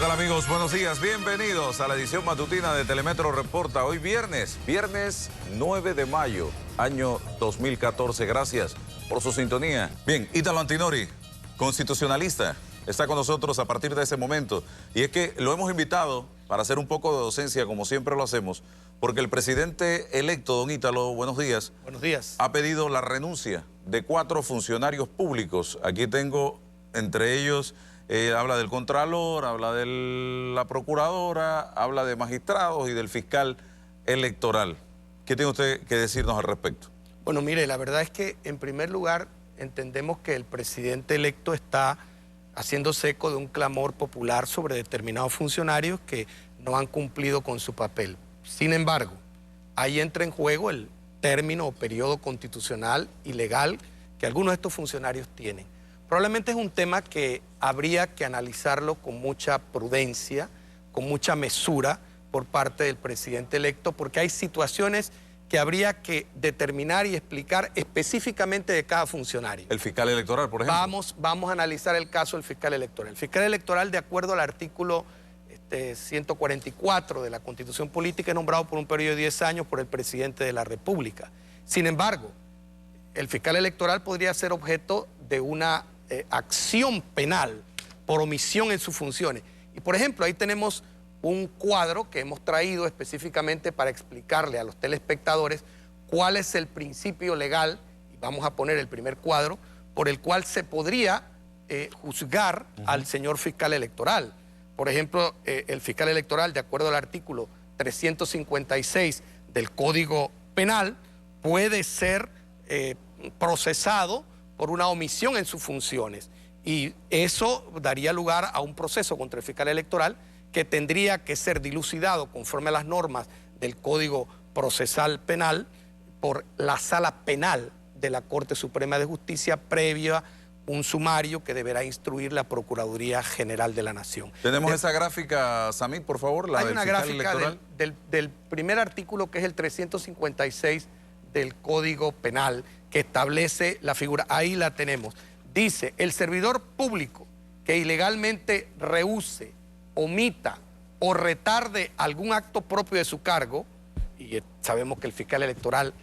tal amigos? Buenos días, bienvenidos a la edición matutina de Telemetro Reporta. Hoy viernes 9 de mayo, año 2014. Gracias por su sintonía. Bien, Ítalo Antinori, constitucionalista, está con nosotros a partir de ese momento. Y es que lo hemos invitado para hacer un poco de docencia, como siempre lo hacemos, porque el presidente electo, don Ítalo, buenos días. Buenos días. Ha pedido la renuncia de 4 funcionarios públicos. Aquí tengo entre ellos... habla del Contralor, habla de la Procuradora, habla de magistrados y del fiscal electoral. ¿Qué tiene usted que decirnos al respecto? Bueno, mire, la verdad es que en primer lugar entendemos que el presidente electo está haciéndose eco de un clamor popular sobre determinados funcionarios que no han cumplido con su papel. Sin embargo, ahí entra en juego el término o periodo constitucional y legal que algunos de estos funcionarios tienen. Probablemente es un tema que habría que analizarlo con mucha prudencia, con mucha mesura por parte del presidente electo, porque hay situaciones que habría que determinar y explicar específicamente de cada funcionario. El fiscal electoral, por ejemplo. Vamos a analizar el caso del fiscal electoral. El fiscal electoral, de acuerdo al artículo 144 de la Constitución Política, es nombrado por un periodo de 10 años por el presidente de la República. Sin embargo, el fiscal electoral podría ser objeto de una acción penal por omisión en sus funciones. Y por ejemplo, ahí tenemos un cuadro que hemos traído específicamente para explicarle a los telespectadores cuál es el principio legal, y vamos a poner el primer cuadro, por el cual se podría juzgar al señor fiscal electoral. Por ejemplo, el fiscal electoral, de acuerdo al artículo 356 del Código Penal, puede ser procesado por una omisión en sus funciones. Y eso daría lugar a un proceso contra el fiscal electoral que tendría que ser dilucidado conforme a las normas del Código Procesal Penal por la Sala Penal de la Corte Suprema de Justicia previa un sumario que deberá instruir la Procuraduría General de la Nación. ¿Tenemos esa gráfica, Samit, por favor? La hay del una fiscal gráfica electoral. del primer artículo, que es el 356 del Código Penal, que establece la figura. Ahí la tenemos. Dice: el servidor público que ilegalmente rehúse, omita o retarde algún acto propio de su cargo, y sabemos que el fiscal electoral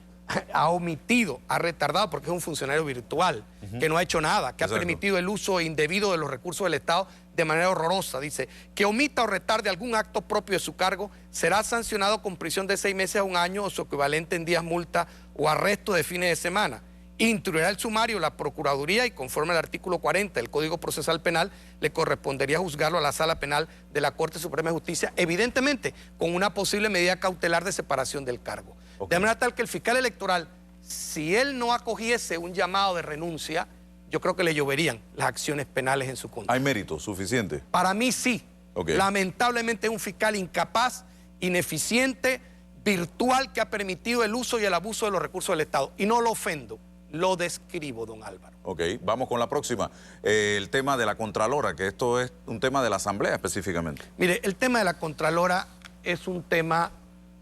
ha omitido, ha retardado, porque es un funcionario virtual, que no ha hecho nada, que ha permitido el uso indebido de los recursos del Estado de manera horrorosa. Dice: que omita o retarde algún acto propio de su cargo, será sancionado con prisión de 6 meses a 1 año o su equivalente en días multa o arresto de fines de semana. Instruirá el sumario la Procuraduría y, conforme al artículo 40 del Código Procesal Penal, le correspondería juzgarlo a la Sala Penal de la Corte Suprema de Justicia, evidentemente con una posible medida cautelar de separación del cargo. De manera tal que el fiscal electoral, si él no acogiese un llamado de renuncia, yo creo que le lloverían las acciones penales en su contra. ¿Hay mérito suficiente? Para mí sí. Okay. Lamentablemente es un fiscal incapaz, ineficiente, virtual, que ha permitido el uso y el abuso de los recursos del Estado. Y no lo ofendo, lo describo, don Álvaro. Ok, vamos con la próxima. El tema de la Contralora, que esto es un tema de la Asamblea específicamente. Mire, el tema de la Contralora es un tema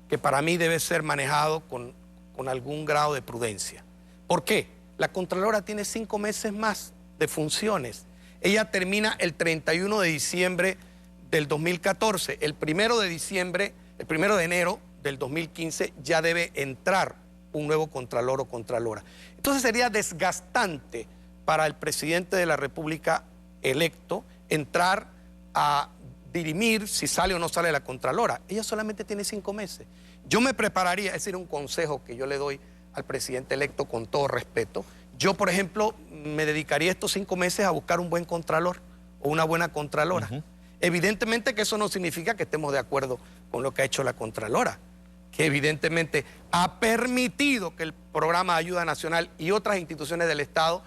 que para mí debe ser manejado con algún grado de prudencia. ¿Por qué? La Contralora tiene 5 meses más de funciones. Ella termina el 31 de diciembre del 2014. El 1 de enero del 2015 ya debe entrar un nuevo Contralor o Contralora. Entonces sería desgastante para el presidente de la República electo entrar a dirimir si sale o no sale la Contralora. Ella solamente tiene 5 meses. Yo me prepararía, es decir, un consejo que yo le doy al presidente electo con todo respeto. Yo, por ejemplo, me dedicaría estos 5 meses a buscar un buen Contralor o una buena Contralora. Evidentemente que eso no significa que estemos de acuerdo con lo que ha hecho la Contralora, que evidentemente ha permitido que el Programa de Ayuda Nacional y otras instituciones del Estado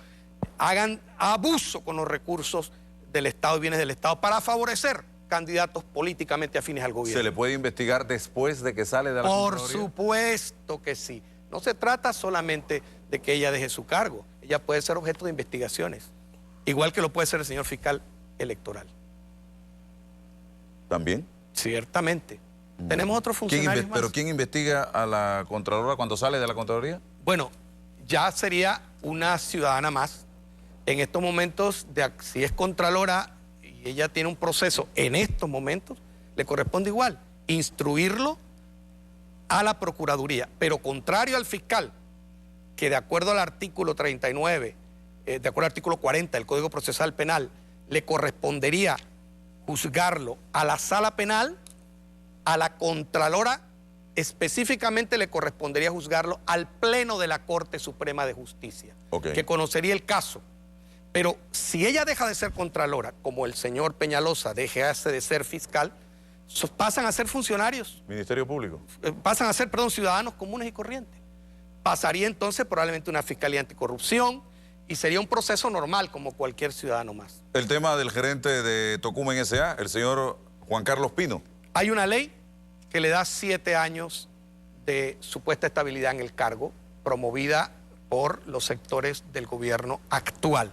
hagan abuso con los recursos del Estado y bienes del Estado para favorecer candidatos políticamente afines al gobierno. ¿Se le puede investigar después de que sale de la Contraloría? Por supuesto que sí. No se trata solamente de que ella deje su cargo. Ella puede ser objeto de investigaciones, igual que lo puede ser el señor fiscal electoral. ¿También? Ciertamente. Tenemos otros funcionarios más. ¿Pero quién investiga a la Contralora cuando sale de la Contraloría? Bueno, ya sería una ciudadana más. En estos momentos, si es Contralora y si ella tiene un proceso en estos momentos, le corresponde igual, instruirlo a la Procuraduría, pero contrario al fiscal, que de acuerdo al artículo 39, de acuerdo al artículo 40 del Código Procesal Penal, le correspondería juzgarlo a la sala penal, a la Contralora específicamente le correspondería juzgarlo al Pleno de la Corte Suprema de Justicia, que conocería el caso. Pero si ella deja de ser Contralora, como el señor Peñalosa deja de ser fiscal, pasan a ser funcionarios. Ministerio Público. Pasan a ser, perdón, ciudadanos comunes y corrientes. Pasaría entonces probablemente una fiscalía anticorrupción y sería un proceso normal como cualquier ciudadano más. El tema del gerente de Tocumen S.A., el señor Juan Carlos Pino. Hay una ley que le da 7 años de supuesta estabilidad en el cargo, promovida por los sectores del gobierno actual.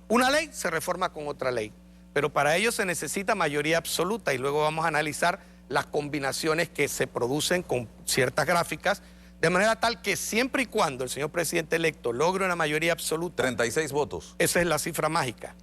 Una ley se reforma con otra ley, pero para ello se necesita mayoría absoluta y luego vamos a analizar las combinaciones que se producen con ciertas gráficas, de manera tal que siempre y cuando el señor presidente electo logre una mayoría absoluta... 36 votos. Esa es la cifra mágica.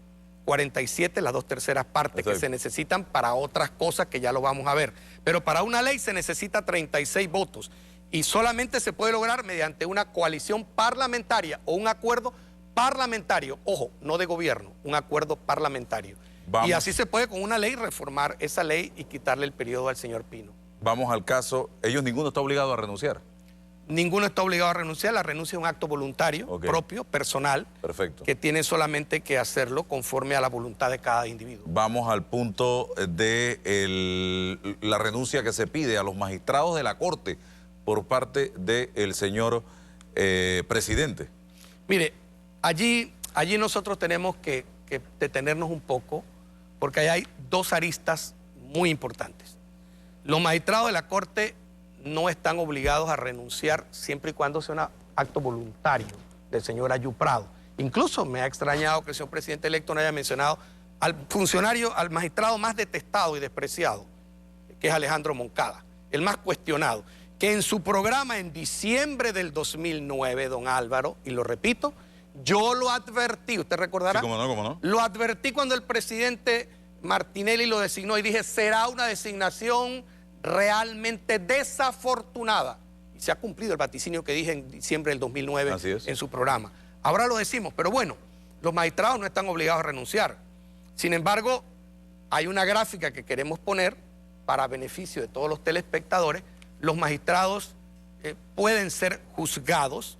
47, las 2/3 partes que se necesitan para otras cosas que ya lo vamos a ver. Pero para una ley se necesita 36 votos y solamente se puede lograr mediante una coalición parlamentaria o un acuerdo parlamentario, ojo, no de gobierno, un acuerdo parlamentario. Y así se puede con una ley reformar esa ley y quitarle el periodo al señor Pino. Vamos al caso, ninguno está obligado a renunciar. Ninguno está obligado a renunciar, la renuncia es un acto voluntario, propio, personal, que tiene solamente que hacerlo conforme a la voluntad de cada individuo. Vamos al punto de la renuncia que se pide a los magistrados de la Corte por parte del señor presidente. Mire, allí nosotros tenemos que detenernos un poco porque ahí hay 2 aristas muy importantes. Los magistrados de la Corte no están obligados a renunciar siempre y cuando sea un acto voluntario del señor Ayuprado. Incluso me ha extrañado que el señor presidente electo no haya mencionado al funcionario, al magistrado más detestado y despreciado, que es Alejandro Moncada, el más cuestionado, que en su programa en diciembre del 2009, don Álvaro, y lo repito, yo lo advertí, usted recordará. Sí, cómo no. Lo advertí cuando el presidente Martinelli lo designó y dije, será una designación realmente desafortunada. Y se ha cumplido el vaticinio que dije en diciembre del 2009 en su programa. Ahora lo decimos, pero bueno, los magistrados no están obligados a renunciar. Sin embargo, hay una gráfica que queremos poner para beneficio de todos los telespectadores. Los magistrados pueden ser juzgados,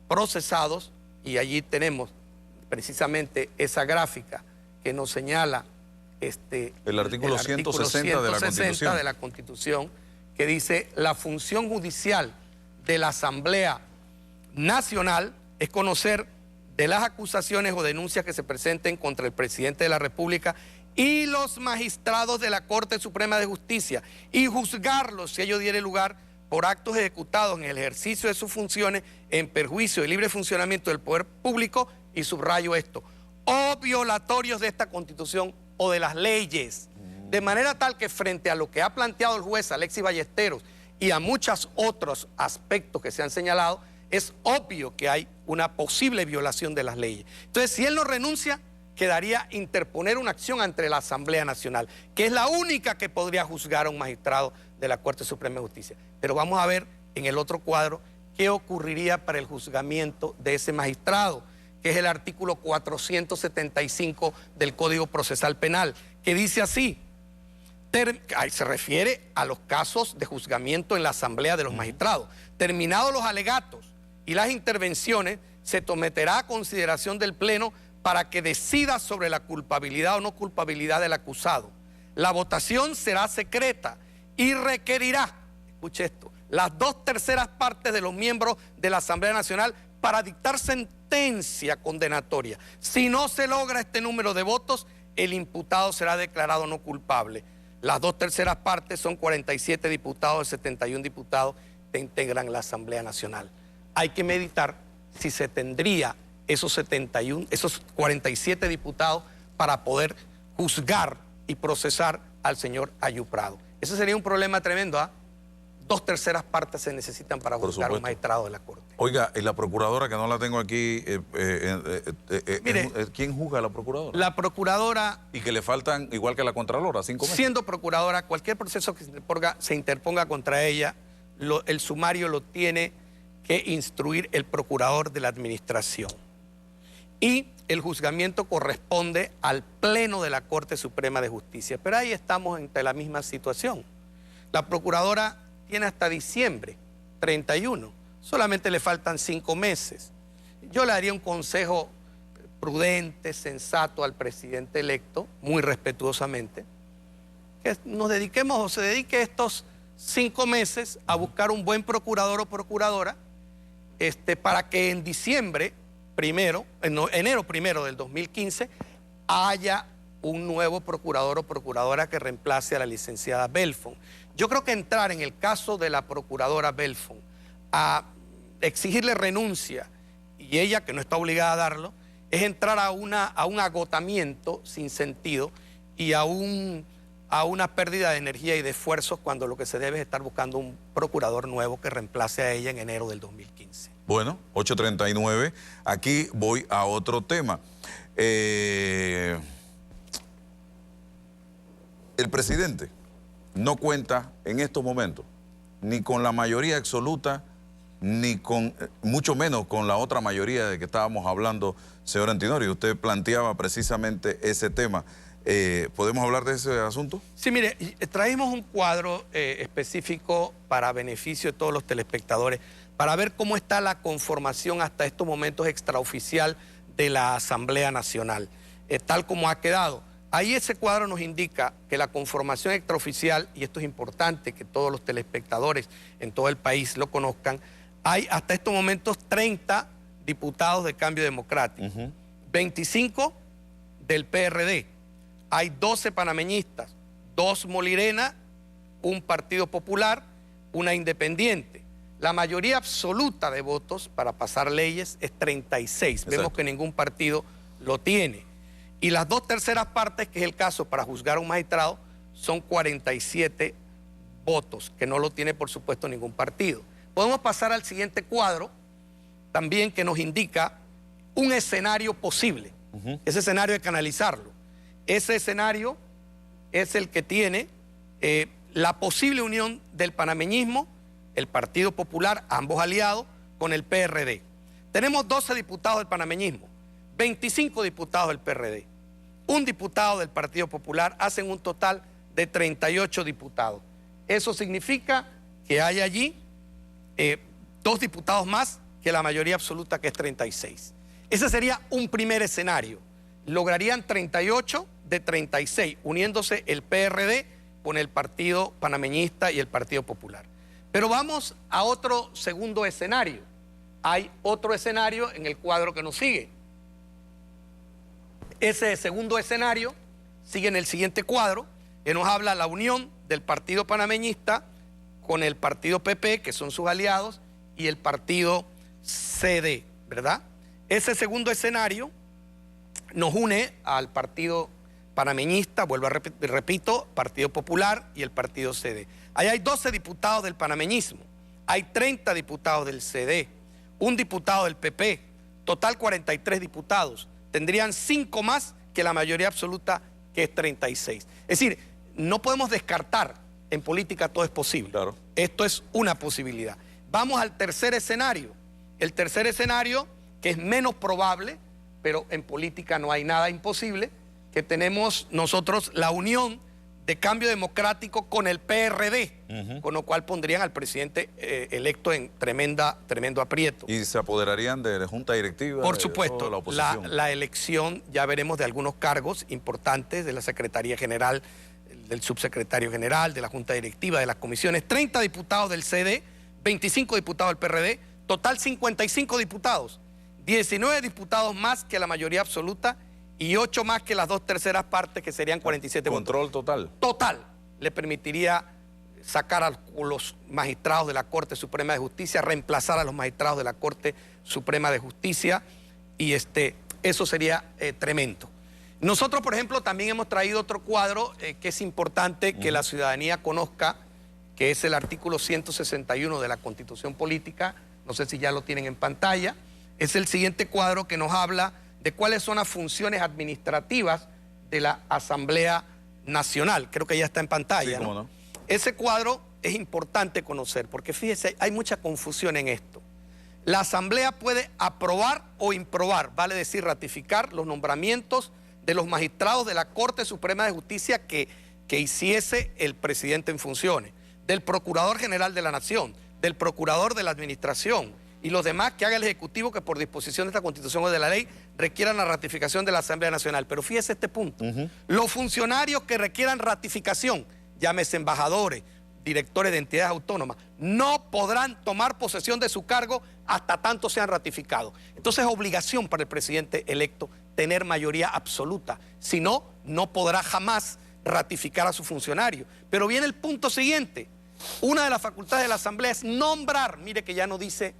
procesados, y allí tenemos precisamente esa gráfica que nos señala el artículo 160 de la Constitución, que dice: la función judicial de la Asamblea Nacional es conocer de las acusaciones o denuncias que se presenten contra el presidente de la República y los magistrados de la Corte Suprema de Justicia y juzgarlos si ello diere lugar por actos ejecutados en el ejercicio de sus funciones en perjuicio del libre funcionamiento del poder público, y subrayo esto, o violatorios de esta Constitución o de las leyes, de manera tal que frente a lo que ha planteado el juez Alexis Ballesteros y a muchos otros aspectos que se han señalado, es obvio que hay una posible violación de las leyes. Entonces, si él no renuncia, quedaría interponer una acción ante la Asamblea Nacional, que es la única que podría juzgar a un magistrado de la Corte Suprema de Justicia. Pero vamos a ver en el otro cuadro qué ocurriría para el juzgamiento de ese magistrado, que es el artículo 475 del Código Procesal Penal, que dice así, se refiere a los casos de juzgamiento en la Asamblea de los Magistrados. Terminados los alegatos y las intervenciones, se someterá a consideración del Pleno para que decida sobre la culpabilidad o no culpabilidad del acusado. La votación será secreta y requerirá, escuche esto, las 2/3 partes de los miembros de la Asamblea Nacional para dictar sentencia condenatoria. Si no se logra este número de votos, el imputado será declarado no culpable. Las 2/3 partes son 47 diputados, 71 diputados que integran la Asamblea Nacional. Hay que meditar si se tendría esos 47 diputados para poder juzgar y procesar al señor Ayuprado. Ese sería un problema tremendo, 2/3 partes se necesitan para Por juzgar a un supuesto. magistrado de la Corte. Oiga, y la procuradora, que no la tengo aquí, Mire, ¿quién juzga a la procuradora? La procuradora, Y que le faltan, igual que la contralora, 5 meses. siendo procuradora, cualquier proceso que se interponga contra ella, el sumario lo tiene que instruir el procurador de la administración. Y el juzgamiento corresponde al Pleno de la Corte Suprema de Justicia. Pero ahí estamos ante la misma situación. La procuradora tiene hasta diciembre 31. Solamente le faltan 5 meses. Yo le daría un consejo prudente, sensato al presidente electo, muy respetuosamente, que nos dediquemos o se dedique estos 5 meses a buscar un buen procurador o procuradora para que en enero primero del 2015 haya un nuevo procurador o procuradora que reemplace a la licenciada Belfon. Yo creo que entrar en el caso de la procuradora Belfon a exigirle renuncia, y ella que no está obligada a darlo, es entrar a un agotamiento sin sentido y a una pérdida de energía y de esfuerzos, cuando lo que se debe es estar buscando un procurador nuevo que reemplace a ella en enero del 2015. Bueno, 8:39. Aquí voy a otro tema. El presidente no cuenta en estos momentos ni con la mayoría absoluta, ni con, mucho menos con la otra mayoría de que estábamos hablando, señor Antinori. Usted planteaba precisamente ese tema. ¿Podemos hablar de ese asunto? Sí, mire, traímos un cuadro específico para beneficio de todos los telespectadores, para ver cómo está la conformación hasta estos momentos extraoficial de la Asamblea Nacional, tal como ha quedado. Ahí ese cuadro nos indica que la conformación extraoficial, y esto es importante que todos los telespectadores en todo el país lo conozcan, hay hasta estos momentos 30 diputados de Cambio Democrático, 25 del PRD, hay 12 panameñistas, 2 Molirena, un Partido Popular, una Independiente. La mayoría absoluta de votos para pasar leyes es 36. Exacto. Vemos que ningún partido lo tiene. Y las 2/3 partes, que es el caso para juzgar a un magistrado, son 47 votos, que no lo tiene, por supuesto, ningún partido. Podemos pasar al siguiente cuadro, también, que nos indica un escenario posible. Ese escenario hay que analizarlo. Ese escenario es el que tiene la posible unión del panameñismo, el Partido Popular, ambos aliados, con el PRD. Tenemos 12 diputados del panameñismo, 25 diputados del PRD, un diputado del Partido Popular, hacen un total de 38 diputados. Eso significa que hay allí 2 diputados más que la mayoría absoluta, que es 36. Ese sería un primer escenario. Lograrían 38 de 36, uniéndose el PRD con el Partido Panameñista y el Partido Popular. Pero vamos a otro segundo escenario. Hay otro escenario en el cuadro que nos sigue. Ese segundo escenario sigue en el siguiente cuadro, que nos habla la unión del Partido Panameñista con el Partido PP, que son sus aliados, y el Partido CD, ¿verdad? Ese segundo escenario nos une al Partido Panameñista, vuelvo a repito, Partido Popular y el Partido CD. Ahí hay 12 diputados del panameñismo, hay 30 diputados del CD, un diputado del PP, total 43 diputados. Tendrían 5 más que la mayoría absoluta, que es 36. Es decir, no podemos descartar, en política todo es posible. Claro. Esto es una posibilidad. Vamos al tercer escenario. El tercer escenario, que es menos probable, pero en política no hay nada imposible, que tenemos nosotros la unión de Cambio Democrático con el PRD, con lo cual pondrían al presidente electo en tremendo aprieto. ¿Y se apoderarían de la Junta Directiva? Por de supuesto, toda la oposición? la elección, ya veremos, de algunos cargos importantes de la Secretaría General, del Subsecretario General, de la Junta Directiva, de las comisiones, 30 diputados del CD, 25 diputados del PRD, total 55 diputados, 19 diputados más que la mayoría absoluta y 8 más que las 2/3 partes, que serían 47 votos. Control total. Total le permitiría sacar a los magistrados de la Corte Suprema de Justicia, reemplazar a los magistrados de la Corte Suprema de Justicia, y eso sería tremendo. Nosotros, por ejemplo, también hemos traído otro cuadro que es importante que la ciudadanía conozca, que es el artículo 161 de la Constitución Política. No sé si ya lo tienen en pantalla. Es el siguiente cuadro que nos habla de cuáles son las funciones administrativas de la Asamblea Nacional. Creo que ya está en pantalla, Sí, ¿no? ¿no? Ese cuadro es importante conocer, porque fíjese, hay mucha confusión en esto. La Asamblea puede aprobar o improbar, vale decir ratificar los nombramientos de los magistrados de la Corte Suprema de Justicia que hiciese el presidente en funciones, del Procurador General de la Nación, del Procurador de la Administración y los demás que haga el Ejecutivo que por disposición de esta Constitución o de la ley requieran la ratificación de la Asamblea Nacional. Pero fíjese este punto. Los funcionarios que requieran ratificación, llámese embajadores, directores de entidades autónomas, no podrán tomar posesión de su cargo hasta tanto sean ratificados. Entonces es obligación para el presidente electo tener mayoría absoluta. Si no, no podrá jamás ratificar a su funcionario. Pero viene el punto siguiente. Una de las facultades de la Asamblea es nombrar, mire que ya no dice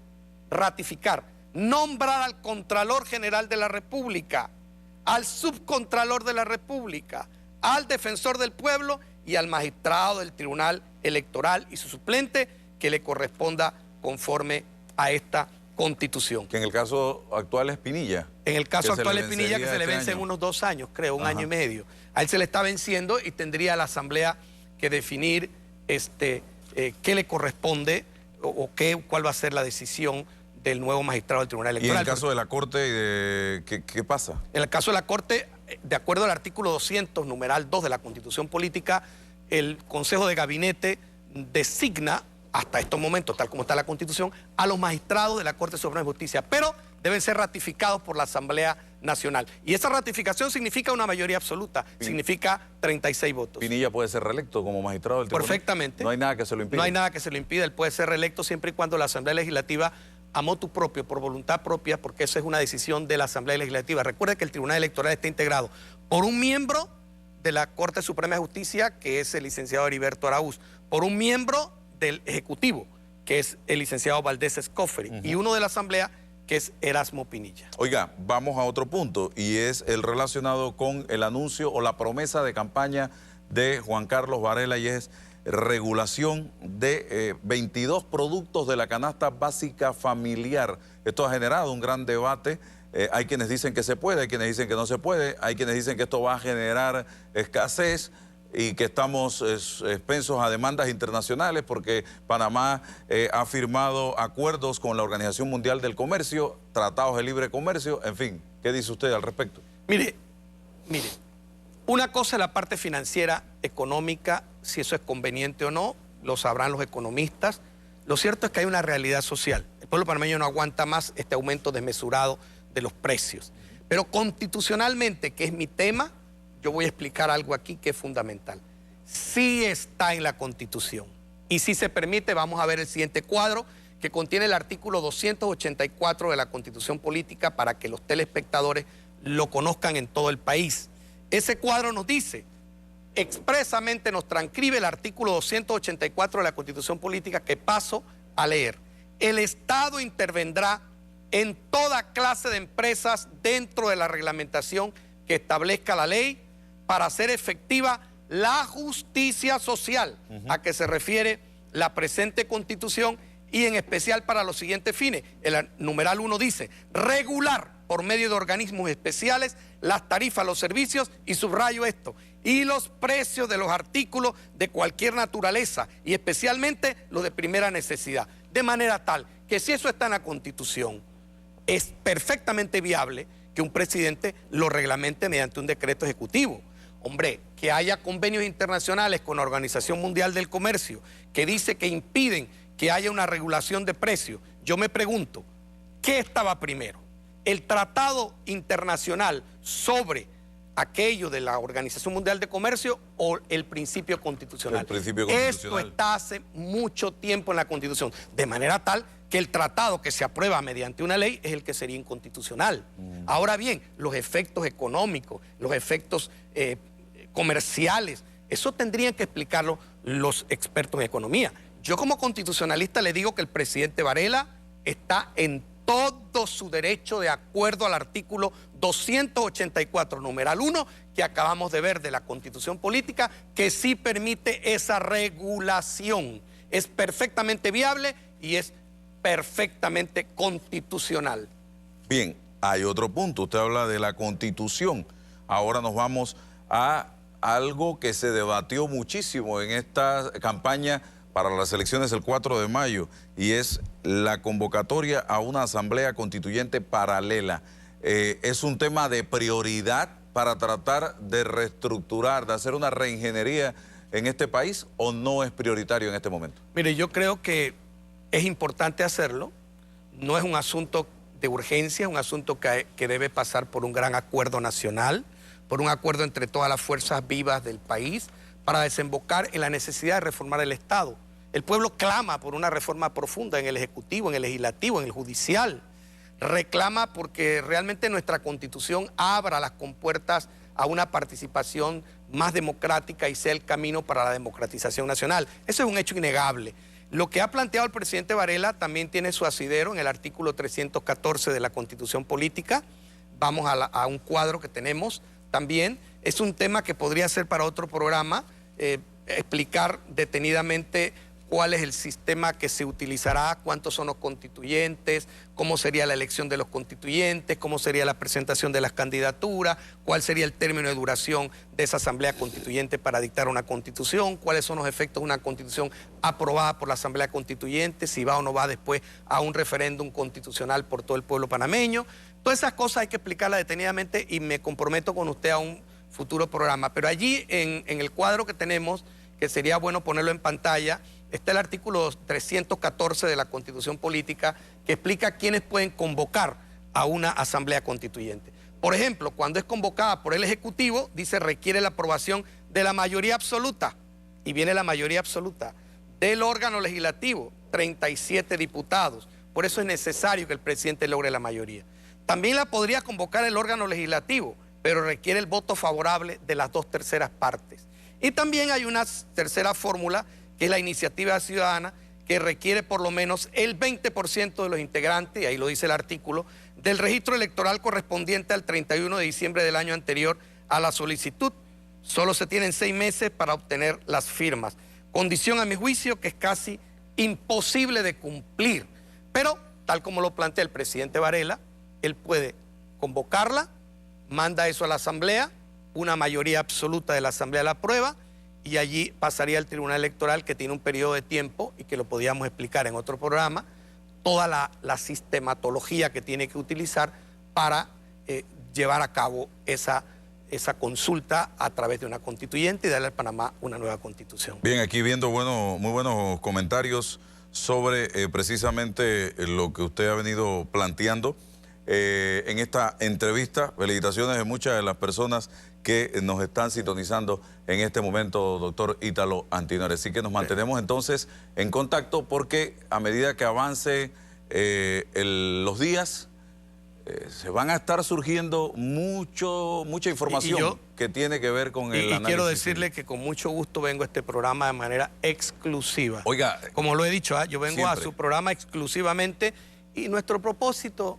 ratificar, nombrar al Contralor General de la República, al Subcontralor de la República, al Defensor del Pueblo y al magistrado del Tribunal Electoral y su suplente que le corresponda conforme a esta Constitución. Que en el caso actual es Pinilla. En el caso actual es Pinilla, que se le este vence en año. unos 2 años, creo, un año y medio. A él se le está venciendo y tendría la Asamblea que definir qué le corresponde cuál va a ser la decisión del nuevo magistrado del Tribunal Y en Electoral. el caso de la Corte, ¿qué pasa? En el caso de la Corte, de acuerdo al artículo 200, numeral 2 de la Constitución Política, el Consejo de Gabinete designa, hasta estos momentos, tal como está la Constitución, a los magistrados de la Corte Suprema de Justicia, pero deben ser ratificados por la Asamblea Nacional. Y esa ratificación significa una mayoría absoluta, significa 36 votos. Pinilla puede ser reelecto como magistrado del tribunal. Perfectamente. No hay nada que se lo impida. No hay nada que se lo impida, él puede ser reelecto siempre y cuando la Asamblea Legislativa, a motu propio, por voluntad propia, porque eso es una decisión de la Asamblea Legislativa. Recuerde que el Tribunal Electoral está integrado por un miembro de la Corte Suprema de Justicia, que es el licenciado Heriberto Araúz, por un miembro del Ejecutivo, que es el licenciado Valdés Escoferi, y uno de la Asamblea, que es Erasmo Pinilla. Oiga, vamos a otro punto, y es el relacionado con el anuncio o la promesa de campaña de Juan Carlos Varela, y es regulación de 22 productos de la canasta básica familiar. Esto ha generado un gran debate. Hay quienes dicen que se puede, hay quienes dicen que no se puede, hay quienes dicen que esto va a generar escasez y que estamos expensos a demandas internacionales porque Panamá ha firmado acuerdos con la Organización Mundial del Comercio, tratados de libre comercio, en fin. ¿Qué dice usted al respecto? Mire, una cosa es la parte financiera, económica, si eso es conveniente o no, lo sabrán los economistas. Lo cierto es que hay una realidad social. El pueblo panameño no aguanta más este aumento desmesurado de los precios. Pero constitucionalmente, que es mi tema, yo voy a explicar algo aquí que es fundamental. Sí está en la Constitución. Y si se permite, vamos a ver el siguiente cuadro, que contiene el artículo 284 de la Constitución Política para que los telespectadores lo conozcan en todo el país. Ese cuadro nos dice, expresamente nos transcribe el artículo 284 de la Constitución Política, que paso a leer. El Estado intervendrá en toda clase de empresas dentro de la reglamentación que establezca la ley para hacer efectiva la justicia social a que se refiere la presente Constitución, y en especial para los siguientes fines. El numeral 1 dice, regular por medio de organismos especiales las tarifas, los servicios, y subrayo esto, y los precios de los artículos de cualquier naturaleza, y especialmente los de primera necesidad, de manera tal que si eso está en la Constitución, es perfectamente viable que un presidente lo reglamente mediante un decreto ejecutivo. Hombre, que haya convenios internacionales con la Organización Mundial del Comercio que dice que impiden que haya una regulación de precios. Yo me pregunto, ¿qué estaba primero? ¿El tratado internacional sobre aquello de la Organización Mundial de Comercio o el principio constitucional? El principio constitucional. Esto está hace mucho tiempo en la Constitución, de manera tal que el tratado que se aprueba mediante una ley es el que sería inconstitucional. Ahora bien, los efectos económicos, los efectos comerciales, eso tendrían que explicarlo los expertos en economía. Yo como constitucionalista le digo que el presidente Varela está en todo su derecho, de acuerdo al artículo 284, numeral 1, que que acabamos de ver de la Constitución Política, que sí permite esa regulación. Es perfectamente viable y es perfectamente constitucional. Bien, hay otro punto. Usted habla de la Constitución. Ahora nos vamos a algo que se debatió muchísimo en esta campaña para las elecciones del 4 de mayo, y es la convocatoria a una asamblea constituyente paralela. ¿Es un tema de prioridad para tratar de reestructurar, de hacer una reingeniería en este país, o no es prioritario en este momento? Mire, yo creo que es importante hacerlo. No es un asunto de urgencia, es un asunto que debe pasar por un gran acuerdo nacional, por un acuerdo entre todas las fuerzas vivas del país, para desembocar en la necesidad de reformar el Estado. El pueblo clama por una reforma profunda en el Ejecutivo, en el Legislativo, en el Judicial. Reclama porque realmente nuestra Constitución abra las compuertas a una participación más democrática y sea el camino para la democratización nacional. Eso es un hecho innegable. Lo que ha planteado el presidente Varela también tiene su asidero en el artículo 314 de la Constitución Política. Vamos a un cuadro que tenemos también. Es un tema que podría ser para otro programa, explicar detenidamente cuál es el sistema que se utilizará, cuántos son los constituyentes, cómo sería la elección de los constituyentes, cómo sería la presentación de las candidaturas, cuál sería el término de duración de esa asamblea constituyente para dictar una constitución, cuáles son los efectos de una constitución aprobada por la asamblea constituyente, si va o no va después a un referéndum constitucional por todo el pueblo panameño. Todas esas cosas hay que explicarlas detenidamente y me comprometo con usted a un futuro programa. Pero allí en el cuadro que tenemos, que sería bueno ponerlo en pantalla, está el artículo 314 de la Constitución Política, que explica quiénes pueden convocar a una asamblea constituyente. Por ejemplo, cuando es convocada por el Ejecutivo, dice requiere la aprobación de la mayoría absoluta, y viene la mayoría absoluta del órgano legislativo, 37 diputados. Por eso es necesario que el presidente logre la mayoría. También la podría convocar el órgano legislativo, pero requiere el voto favorable de las 2/3 partes. Y también hay una tercera fórmula, que es la iniciativa ciudadana, que requiere por lo menos el 20% de los integrantes, y ahí lo dice el artículo, del registro electoral correspondiente al 31 de diciembre del año anterior a la solicitud. Solo se tienen 6 meses para obtener las firmas. Condición, a mi juicio, que es casi imposible de cumplir. Pero, tal como lo plantea el presidente Varela, él puede convocarla, manda eso a la Asamblea, una mayoría absoluta de la Asamblea la aprueba, y allí pasaría al Tribunal Electoral, que tiene un periodo de tiempo y que lo podíamos explicar en otro programa, toda la sistematología que tiene que utilizar para llevar a cabo esa consulta a través de una constituyente y darle al Panamá una nueva constitución. Bien, aquí viendo muy buenos comentarios sobre precisamente lo que usted ha venido planteando en esta entrevista. Felicitaciones de muchas de las personas que nos están sintonizando en este momento, doctor Ítalo Antinori. Así que nos mantenemos entonces en contacto, porque a medida que avance los días, se van a estar surgiendo mucha información que tiene que ver con el análisis. Y quiero decirle que con mucho gusto vengo a este programa de manera exclusiva. Oiga, como lo he dicho, yo vengo siempre a su programa exclusivamente, y nuestro propósito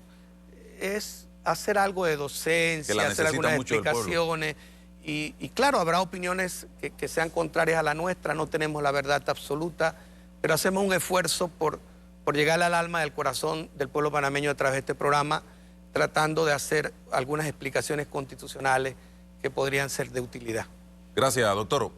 es hacer algo de docencia, hacer algunas explicaciones. Y claro, habrá opiniones que sean contrarias a la nuestra, no tenemos la verdad absoluta, pero hacemos un esfuerzo por llegar al alma del corazón del pueblo panameño a través de este programa, tratando de hacer algunas explicaciones constitucionales que podrían ser de utilidad. Gracias, doctor.